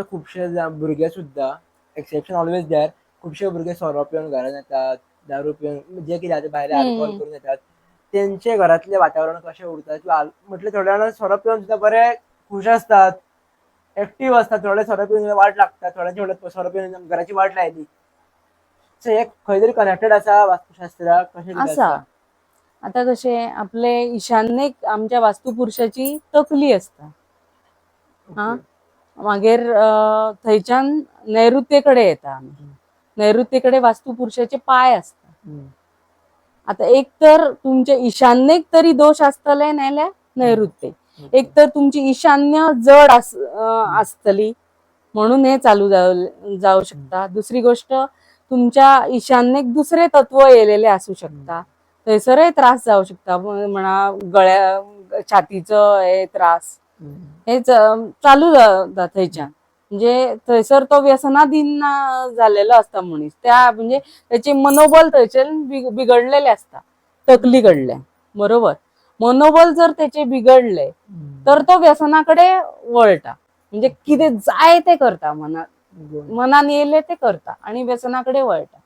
खुबशे भुरगे सुद्धा एक्सेप्शन ऑलवेज देअर. खुबशे भुरगे सोरो पिवन घरान येतात, दारू पिवन जे कितें आतां भायले अल्कोहोल करून येतात. तेंचे घरातले वातावरण कशें उरता किंवा म्हटल्यार थोड्या जाणां सोरो पिवन सुद्धा बरे खुश असतात, एक्टीव असतात. थोडे सोरो पिवन वाट लागतात, थोड्यांची म्हणटात सोरो पिवन घराची वाट लायली. सो हे खंय तरी कनेक्टेड आसा वास्तुशास्त्राक कशें कितें असा आसा? आता कसे आपले ईशान्येक आमच्या वास्तुपुरुषाची तकली असता हा मागीर थंयच्यान नैऋत्येकडे येता आमी. नैऋत्येकडे वास्तुपुरुषाचे पाय असतात. आता एक तर तुमचे ईशान्येक तरी दोष असतले नाल्यार नैऋत्येक. एक तर तुमची ईशान्य जड असतली म्हणून हे चालू जाऊ शकता. दुसरी गोष्ट तुमच्या ईशान्येक दुसरे तत्व येलेले असू शकता, थंयसरय त्रास जाऊ शकता. म्हणा गळ्या छातीचं हे त्रास हे चालू जाता थंयच्यान. म्हणजे थंयसर तो व्यसनाधीन झालेलो असता मनीस. त्या म्हणजे त्याचे मनोबल थंयच्यान बिघडलेले असता तकली कडल्यान. बरोबर, मनोबल जर त्याचे बिघडले तर तो व्यसनाकडे वळटा. म्हणजे कितें जाय ते करता, मनान येले ते करता आणि व्यसनाकडे वळटा.